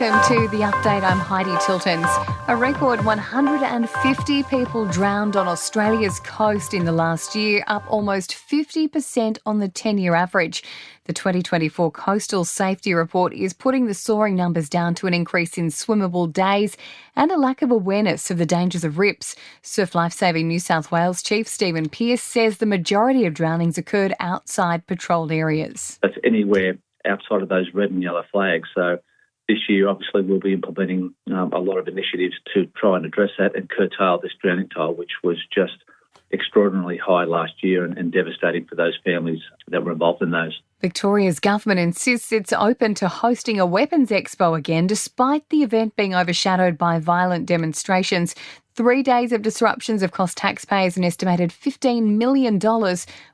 welcome to The Update. I'm Heidi Tiltons. A record 150 people drowned on Australia's coast in the last year, up almost 50% on the 10-year average. The 2024 Coastal Safety Report is putting the soaring numbers down to an increase in swimmable days and a lack of awareness of the dangers of rips. Surf Lifesaving New South Wales Chief Stephen Pearce says the majority of drownings occurred outside patrolled areas. That's anywhere outside of those red and yellow flags. So this year, obviously, we'll be implementing a lot of initiatives to try and address that and curtail this drowning toll, which was just extraordinarily high last year and devastating for those families that were involved in those. Victoria's government insists it's open to hosting a weapons expo again, despite the event being overshadowed by violent demonstrations. 3 days of disruptions have cost taxpayers an estimated $15 million,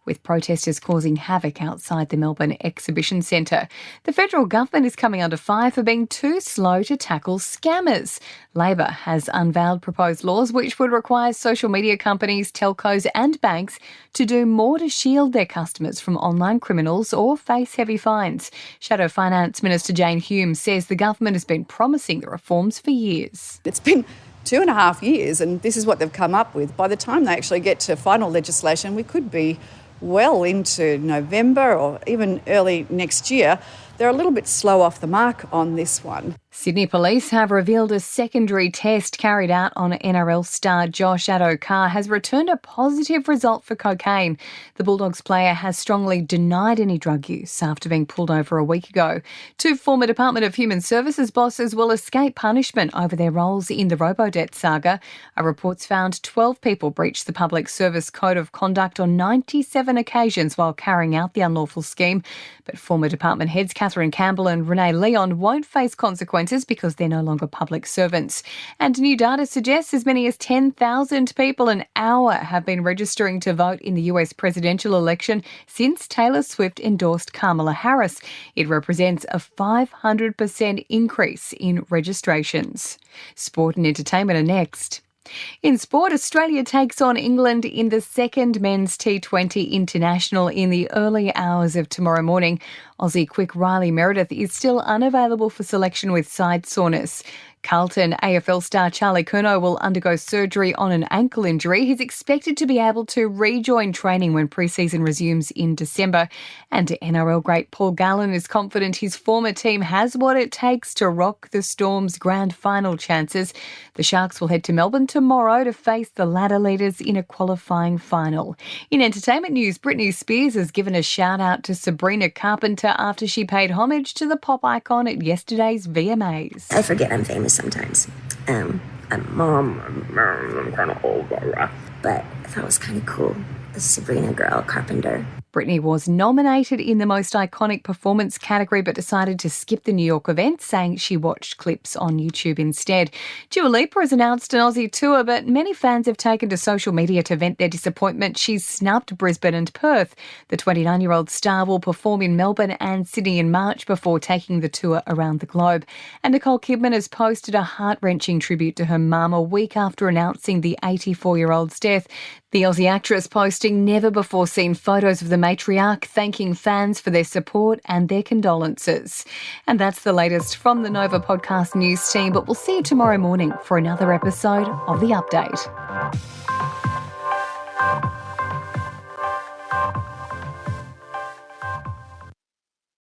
with protesters causing havoc outside the Melbourne Exhibition Centre. The federal government is coming under fire for being too slow to tackle scammers. Labor has unveiled proposed laws which would require social media companies, telcos and banks to do more to shield their customers from online criminals or face heavy fines. Shadow Finance Minister Jane Hume says the government has been promising the reforms for years. It's been 2.5 years, and this is what they've come up with. By the time they actually get to final legislation, we could be well into November or even early next year. They're a little bit slow off the mark on this one. Sydney Police have revealed a secondary test carried out on NRL star Josh Addo-Carr has returned a positive result for cocaine. The Bulldogs player has strongly denied any drug use after being pulled over a week ago. 2 former Department of Human Services bosses will escape punishment over their roles in the Robodebt saga. A report's found 12 people breached the Public Service Code of Conduct on 97 occasions while carrying out the unlawful scheme. But former department heads Catherine Campbell and Renee Leon won't face consequences because they're no longer public servants. And new data suggests as many as 10,000 people an hour have been registering to vote in the US presidential election since Taylor Swift endorsed Kamala Harris. It represents a 500% increase in registrations. Sport and entertainment are next. In sport, Australia takes on England in the second men's T20 international in the early hours of tomorrow morning. Aussie quick Riley Meredith is still unavailable for selection with side soreness. Carlton AFL star Charlie Curnow will undergo surgery on an ankle injury. He's expected to be able to rejoin training when pre-season resumes in December. And NRL great Paul Gallen is confident his former team has what it takes to rock the Storm's grand final chances. The Sharks will head to Melbourne tomorrow to face the ladder leaders in a qualifying final. In entertainment news, Britney Spears has given a shout out to Sabrina Carpenter after she paid homage to the pop icon at yesterday's VMAs. I forget I'm famous sometimes. I'm kind of old, but I thought it was kind of cool. The Sabrina girl, Carpenter. Britney was nominated in the most iconic performance category but decided to skip the New York event, saying she watched clips on YouTube instead. Dua Lipa has announced an Aussie tour, but many fans have taken to social media to vent their disappointment. She's snubbed Brisbane and Perth. The 29-year-old star will perform in Melbourne and Sydney in March before taking the tour around the globe. And Nicole Kidman has posted a heart-wrenching tribute to her mum a week after announcing the 84-year-old's death. The Aussie actress posting never-before-seen photos of the matriarch, thanking fans for their support and their condolences. And that's the latest from the Nova Podcast News team, but we'll see you tomorrow morning for another episode of The Update.